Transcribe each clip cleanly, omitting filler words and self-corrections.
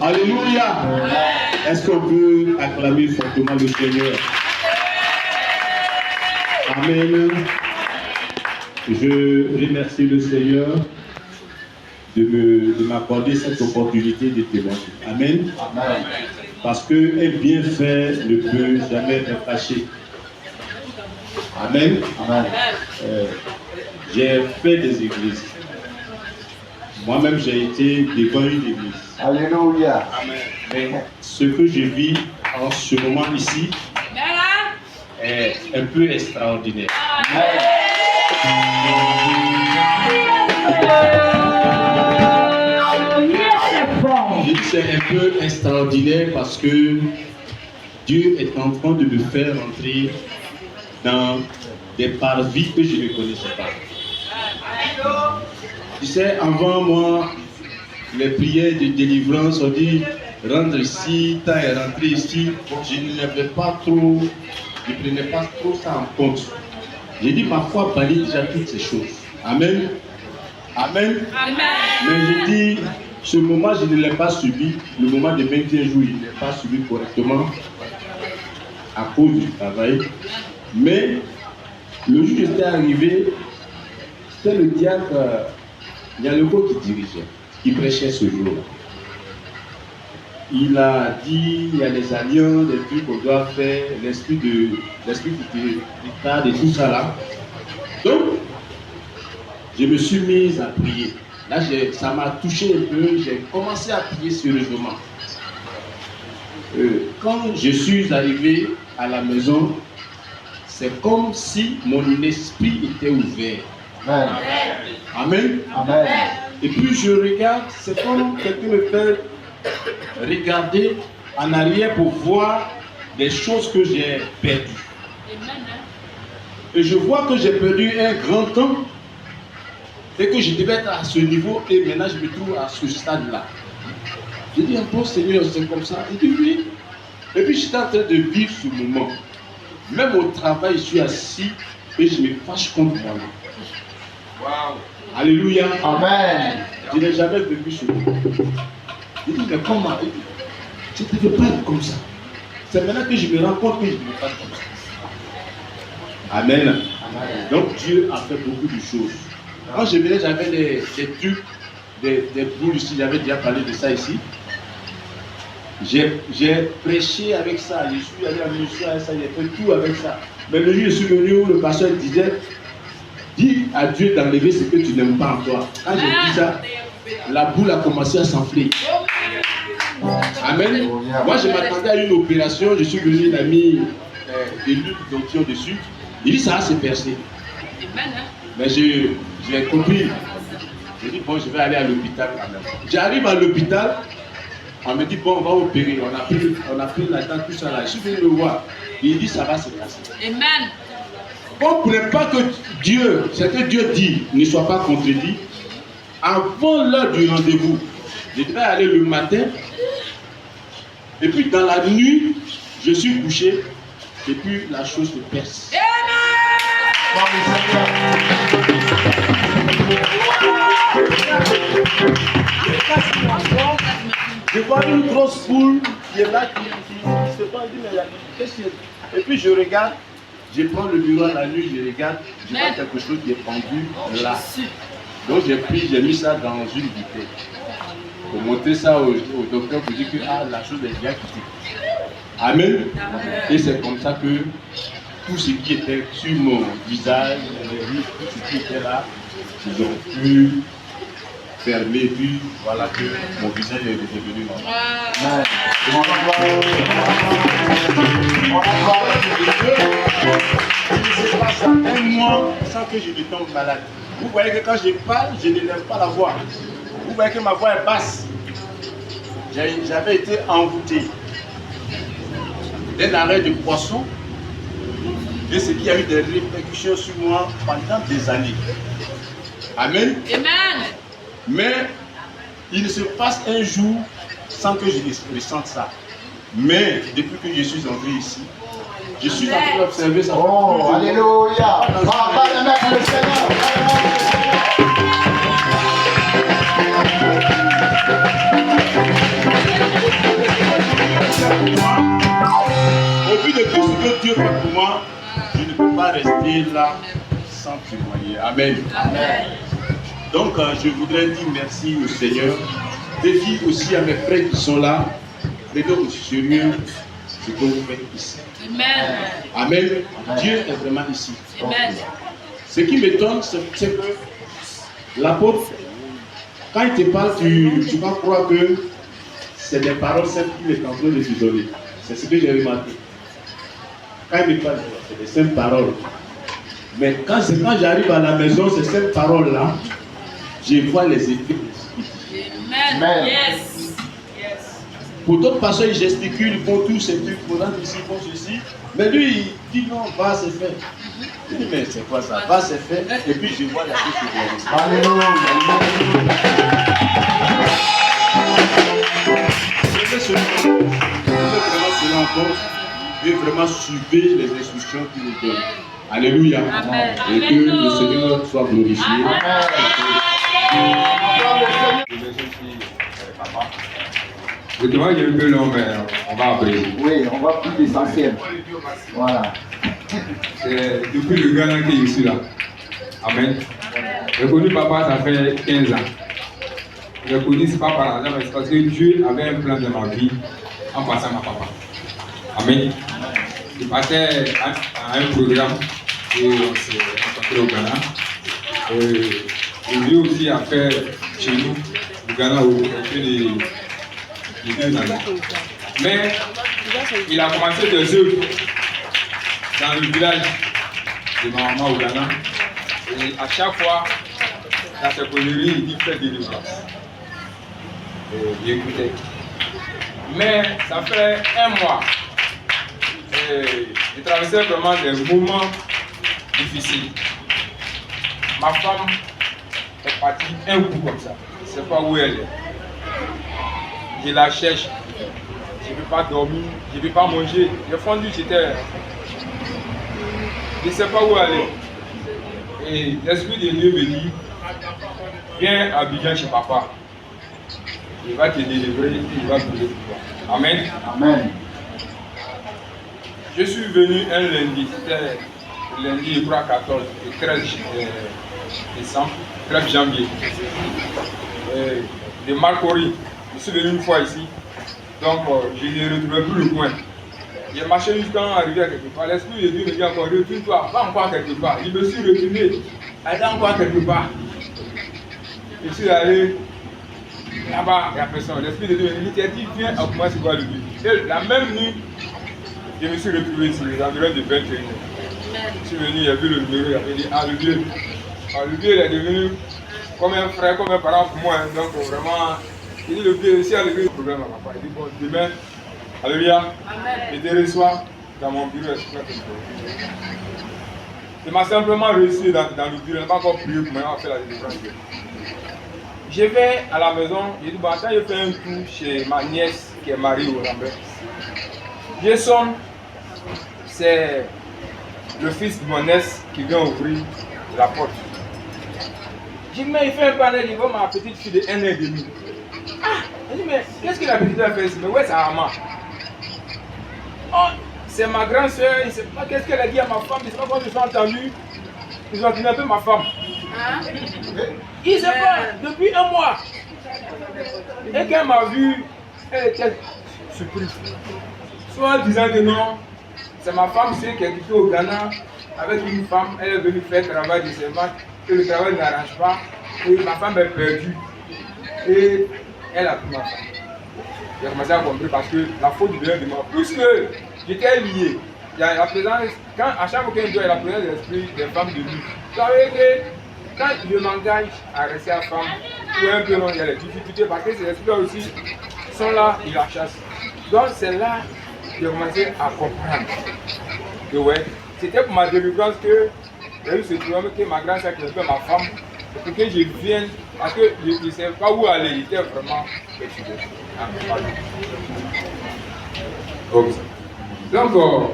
Alléluia. Est-ce qu'on peut acclamer fortement le Seigneur? Amen. Je remercie le Seigneur de m'accorder cette opportunité de témoigner. Amen. Amen. Parce qu'un bienfait ne peut jamais être caché. Amen. Amen. J'ai fait des églises. Moi-même, j'ai été devant une église. Alléluia. Amen. Mais ce que je vis en ce moment ici est un peu extraordinaire. C'est un peu extraordinaire parce que Dieu est en train de me faire entrer dans des parvis que je ne connaissais pas. Tu sais, avant moi, les prières de délivrance ont dit rentre ici, tant est rentré ici. Je n'avais pas trop, je ne prenais pas trop ça en compte. J'ai dit ma foi bannit déjà toutes ces choses. Amen. Amen. Amen. Mais je dis, ce moment, je ne l'ai pas subi. Le moment de 21 jours, je ne l'ai pas subi correctement à cause du travail. Mais le jour où j'étais arrivé, c'était le diacre Nyaloko qui dirigeait, qui prêchait ce jour-là. Il a dit, il y a des alliances, des trucs qu'on doit faire, l'esprit qui te retarde et tout ça là. Donc, je me suis mise à prier. Là, ça m'a touché un peu, j'ai commencé à prier sérieusement. Quand je suis arrivé à la maison, c'est comme si mon esprit était ouvert. Amen. Amen. Amen. Et puis je regarde, c'est comme quelqu'un me fait regarder en arrière pour voir des choses que j'ai perdues. Et je vois que j'ai perdu un grand temps et que je devais être à ce niveau et maintenant je me trouve à ce stade-là. J'ai dit un peu Seigneur, c'est comme ça. Il dit oui. Et puis j'étais en train de vivre ce moment. Même au travail, je suis assis et je me fâche contre moi-même. Wow. Alléluia. Amen. Je n'ai jamais vécu ce moment. Il dit, mais comment? Je ne devais pas être comme ça. C'est maintenant que je me rends compte que je ne devais pas être comme ça. Amen. Amen. Donc Dieu a fait beaucoup de choses. Quand je venais, j'avais des trucs, des boules ici, j'avais déjà parlé de ça ici. J'ai prêché avec ça, je suis allé à l'université avec ça, j'ai fait tout avec ça. Mais le jour où je suis venu où le pasteur disait, dis à Dieu d'enlever ce que tu n'aimes pas en toi. Quand j'ai dit ça, la boule a commencé à s'enfler. Amen. Moi, je m'attendais à une opération, je suis venu, il a mis des luttes d'onction dessus. Il dit, ça va se percer. Mais j'ai compris. J'ai dit, bon, je vais aller à l'hôpital quand même. J'arrive à l'hôpital, on me dit, bon, on va opérer. On a pris la dent, tout ça là. Je suis venu le voir. Il dit, ça va se passer. Amen. Comprenez pas que Dieu, ce que Dieu dit, ne soit pas contredit. Avant l'heure du rendez-vous, je devais aller le matin. Et puis dans la nuit, je suis couché. Et puis la chose se perce. Je vois une grosse poule qui est là, qui se passe, mais qu'est-ce qu'il y a? Et puis je regarde, je prends le bureau à la nuit, je regarde, je vois quelque chose qui est pendu là. Donc j'ai mis ça dans une bouteille. Pour montrer ça au docteur, pour dire que la chose est bien quittée. Amen. Et c'est comme ça que tout ce qui était sur mon visage, tout ce qui était là, ils ont pu fermer, et puis voilà que mon visage est devenu normal. Il se passe un mois sans que je ne tombe malade. Vous voyez que quand je parle, je ne lève pas la voix. Vous voyez que ma voix est basse. J'avais été envoûté d'un arrêt de poisson et ce qui a eu des répercussions sur moi pendant des années. Amen. Amen. Mais il ne se passe un jour sans que je ressente ça. Mais depuis que je suis entré ici, je suis en train d'observer ça. Oh, alléluia. On va le mettre le Seigneur. fait pour moi, au vu de tout ce que Dieu fait pour moi, je ne peux pas rester là sans témoigner. Amen. Amen. Donc, je voudrais dire merci au Seigneur. Défi aussi à mes frères qui sont là. Prenez au sérieux ce que vous faites ici. Amen. Amen. Dieu est vraiment ici. Amen. Ce qui m'étonne, c'est que l'apôtre, quand il te parle, tu vas croire que c'est des paroles simples qu'il est en train de te donner. C'est ce que j'ai remarqué. Quand il me parle, c'est des simples paroles. Mais quand j'arrive à la maison, ces simples paroles-là, je vois les effets. Amen. Yes. Yes. Pour d'autres pasteurs, ils gesticulent, ils font tous ces trucs, ils font ici, ils font ceci. Mais lui, il dit non, va, c'est fait. Je dis, mais c'est quoi ça? Va, c'est fait. Et puis je vois la chose se réaliser. Alléluia. Je fais vraiment cela encore. Je vais vraiment suivre les instructions qu'il nous donne. Alléluia. Amen. Et que le Seigneur soit glorifié. Le témoin est un peu long, mais on va appeler. Oui, on va plus l'essentiel. Voilà. C'est depuis le Ghana qui est ici là. Amen. J'ai connu papa, ça fait 15 ans. J'ai connu ce pas par hasard, mais c'est parce que Dieu avait un plan dans ma vie en passant à papa. Amen. Il partait à un programme et on s'est rencontrés au Ghana. Et lui aussi a fait chez nous, au Ghana, où il a fait les 2 années. Mais il a commencé des œuvres dans le village de ma maman au Ghana. Et à chaque fois, dans ses conneries, il dit faites des délivrance. Et j'écoutais. Mais ça fait 1 mois. Je traversais vraiment des moments difficiles. Ma femme est partie un coup comme ça. Je ne sais pas où elle est. Je la cherche. Je ne peux pas dormir. Je ne peux pas manger. J'ai fondu, j'étais. Je ne sais pas où aller. Et l'Esprit de Dieu me dit, viens à Abidjan chez papa. Il va te délivrer et il va te délivrer. Amen. Amen. Je suis venu un lundi, c'était lundi, je crois 14 et 13 décembre, 13 janvier, de Marcory. Je suis venu une fois ici, donc je ne retrouvais plus le coin. J'ai marché jusqu'à arriver à quelque part. L'Esprit de Dieu me dit encore, retourne-toi, va encore quelque part. Je me suis retourné, allez encore quelque part. Je suis allé là-bas, il n'y a personne. L'Esprit de Dieu me dit, viens, moi c'est quoi le but. Et la même nuit, je me suis retrouvé ici, les environs de 21 ans. Je suis venu, il a vu le numéro, il a dit, ah le vieux. Ah, le vieux il est devenu comme un frère, comme un parent pour moi. Hein. Donc vraiment, il dit le vieux, si il y a le problème à papa, il dit bon, demain, alléluia, je te reçois dans mon bureau. Il m'a simplement reçu dans le bureau, il n'a pas encore prié pour moi, il m'a fait la délivrance. Je vais à la maison, je dis bon, attends, je fais un tour chez ma nièce qui est mariée au Lambert. Je sonne, c'est le fils de mon nièce qui vient ouvrir la porte. Je dis, mais il fait un panel, il voit ma petite fille de 1 an et demi. Ah, je dis, mais qu'est-ce que la petite a fait ici? Mais où est sa maman? Oh, c'est ma grande soeur, il ne sait pas qu'est-ce qu'elle a dit à ma femme, il ne sait pas comment ils ont entendu. Ils ont entendu un peu ma femme. Il ne sait pas, depuis 1 mois. Et quand elle m'a vu, elle était surprise. Soit en disant que non, c'est ma femme qui est quittée au Ghana avec une femme, elle est venue faire le travail de ses mains, que le travail n'arrange pas, et ma femme est perdue. Et elle a pris ma femme. J'ai commencé à comprendre parce que la faute vient de moi. Puisque j'étais lié, il y a la présence, à chaque fois qu'il y a la présence de l'esprit des femmes de lui. Vous savez que quand je m'engage à rester à femme, ou un peu non, il y a des difficultés parce que ces esprits aussi sont là, ils la chassent. Donc c'est là que j'ai commencé à comprendre que ouais, c'était pour ma délivrance que j'ai eu ce problème que ma grande sœur qui était ma femme, pour que je vienne, parce que je ne savais pas où aller, il était vraiment perturbé. Donc,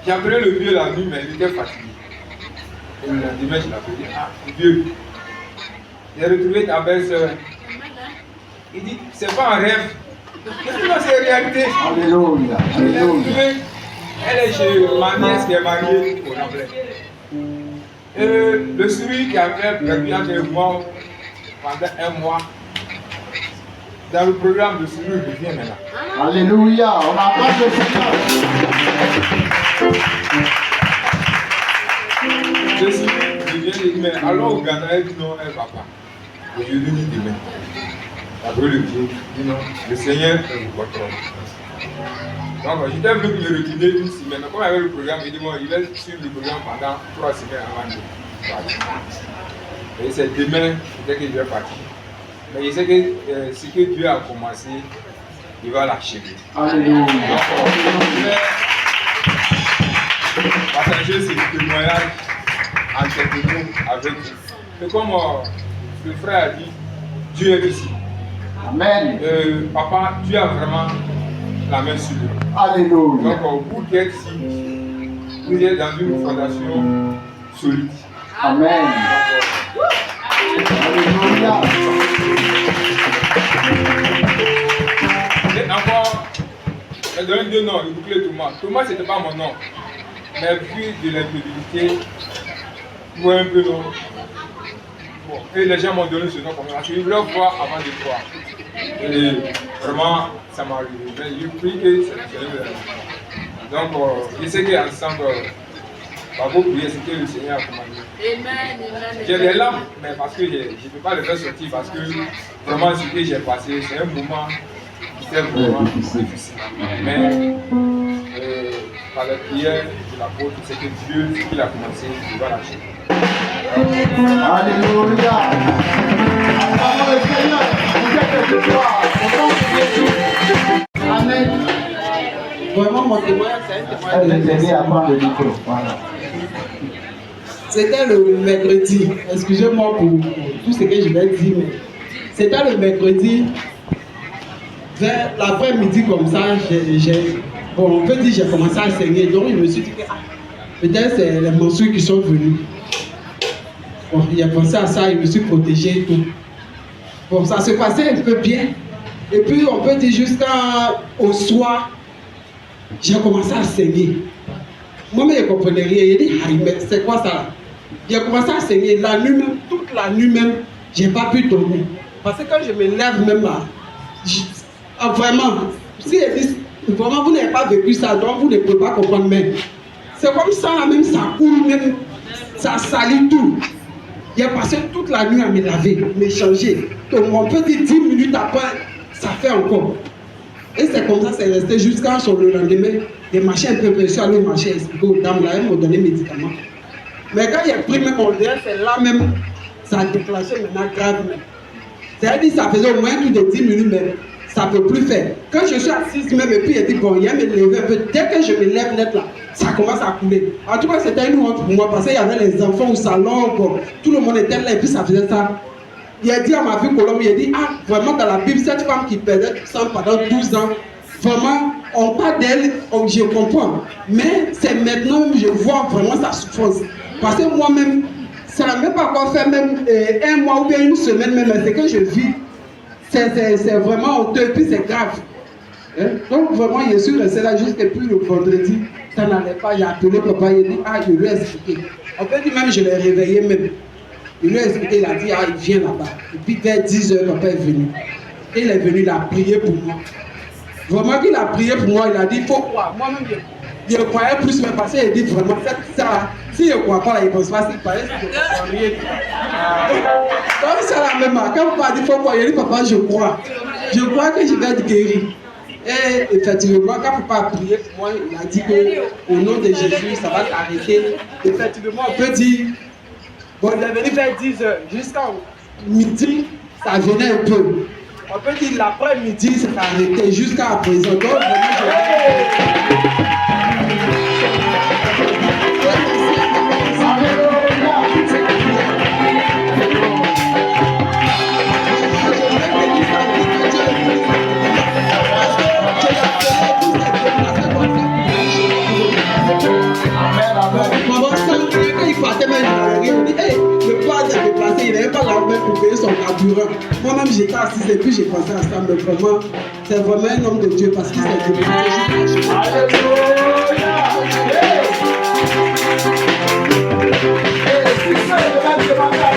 j'ai appelé le vieux la nuit, mais il était fatigué. Et le lendemain, je l'ai appelé, ah, vieux, j'ai retrouvé ta belle-sœur. Il dit, c'est pas un rêve. Sinon, c'est réalité. Alléluia. Alléluia. Elle est chez ma nièce qui est mariée au Anglais. Le celui qui avait perdu avec moi pendant un mois, dans le programme de celui revient maintenant. Alléluia. On acclame le Seigneur. Je suis revient, mais alors au Ghana, elle dit non, elle ne va pas. Aujourd'hui ni demain. Après le Dieu dit non, le Seigneur est votre homme. Donc j'étais venu pour le retourner une semaine. Comme il y avait le programme, il dit bon, il va suivre le programme pendant 3 semaines avant de partir. Et c'est demain que je vais partir. Mais je sais que ce que Dieu a commencé, il va l'achever. Alléluia. Donc je vais partager ce témoignage en quelques mots avec vous. Et comme le frère a dit, Dieu est ici. Amen. Papa, Dieu a vraiment la main sur lui. Alléluia. Donc vous qui êtes ici, vous êtes dans une fondation solide. Amen. Alléluia. Et encore, je donne deux noms, le bouclier Thomas. Thomas, ce n'était pas mon nom. Mais vu de l'impudicité, pour un peu non. Bon, et les gens m'ont donné ce nom comme ça. Parce qu'ils voulaient voir avant de voir. Et vraiment, ça m'a arrivé. Mais j'ai pris que c'est le. Donc, je sais qu'ensemble, par vos prières, c'est que le Seigneur a commandé. Amen. J'ai des larmes, mais parce que je ne peux pas le faire sortir, parce que vraiment ce que j'ai passé, c'est un moment qui était vraiment difficile. Mais par la prière de l'apôtre, c'est que Dieu, ce qu'il a commencé, il va l'achever. Alléluia. Acclamons le Seigneur. Vous êtes de gloire. Au nom de Jésus. Amen. Vraiment, mon témoignage, c'est un témoignage. Elle est aidée à prendre le micro. Voilà. C'était le mercredi. Excusez-moi pour tout ce que je vais dire, mais c'était le mercredi. Vers l'après-midi, comme ça, on peut dire j'ai commencé à saigner. Donc, je me suis dit que peut-être c'est les menstrues qui sont venues. Bon, il a pensé à ça, je me suis protégé et tout. Bon, ça se passait un peu bien. Et puis, on peut dire jusqu'au soir, j'ai commencé à saigner. Moi-même, je ne comprenais rien. Il dit, ah, mais c'est quoi ça? J'ai commencé à saigner. La nuit même, toute la nuit même, je n'ai pas pu dormir. Parce que quand je me lève même là, vraiment, si vraiment vous n'avez pas vécu ça, donc vous ne pouvez pas comprendre même. C'est comme ça, là même, ça coule même, ça salit tout. J'ai passé toute la nuit à me laver, me changer. Donc on peut dire 10 minutes après, ça fait encore. Et c'est comme ça, c'est resté jusqu'à sur le lendemain. J'ai marché un peu, je suis allé marcher, expliquer aux dames, là, elles m'ont donné des médicaments. Mais quand j'ai pris même mon délai, c'est là même, ça a déclenché maintenant grave. C'est-à-dire ça faisait au moins plus de 10 minutes, mais ça ne peut plus faire. Quand je suis assise même, et puis il dit, bon, il y a me lever un peu. Dès que je me lève net là, ça commence à couler. En tout cas, c'était une honte pour moi, parce qu'il y avait les enfants au salon, bon, tout le monde était là, et puis ça faisait ça. Il a dit à ma fille Colombe, il a dit, ah, vraiment dans la Bible, cette femme qui perdait tout ça pendant 12 ans, vraiment, on parle d'elle, je comprends. Mais c'est maintenant que je vois vraiment sa souffrance. Parce que moi-même, ça n'a même pas encore fait même un mois ou bien une semaine même, c'est que je vis. C'est vraiment honteux, et puis c'est grave. Hein? Donc vraiment, je suis resté là jusqu'à puis le vendredi, ça n'allait pas, j'ai appelé papa, il a dit, ah, je lui ai expliqué. En fait, même, je l'ai réveillé même. Il lui a expliqué, il a dit, ah, il vient là-bas. Et puis vers 10 h, papa est venu. Et il est venu, il a prié pour moi. Vraiment qu'il a prié pour moi, il a dit, il faut croire. Moi-même, je croyais plus, mais parce qu'il dit vraiment, ça, si je ne crois pas, là, il ne pense pas, s'il paraît, je ne crois rien. Donc c'est la même. Quand papa dit, il faut croire, il dit, papa, je crois. Je crois que je vais être guéri. Et effectivement, quand papa a prié pour moi, il a dit qu'au nom de Jésus, ça va s'arrêter. Effectivement, on peut dire, bon, il est venu vers 10 h, jusqu'à midi, ça venait un peu. On peut dire l'après-midi, ça s'est arrêté jusqu'à présent. Donc, il partait même, il dit, hey, le père s'est déplacé, il n'avait pas la main pour payer son cadeau. endurant. Moi-même, j'étais assise et puis j'ai pensé à ça, mais vraiment, c'est vraiment un homme de Dieu parce qu'il s'est développé. Alléluia.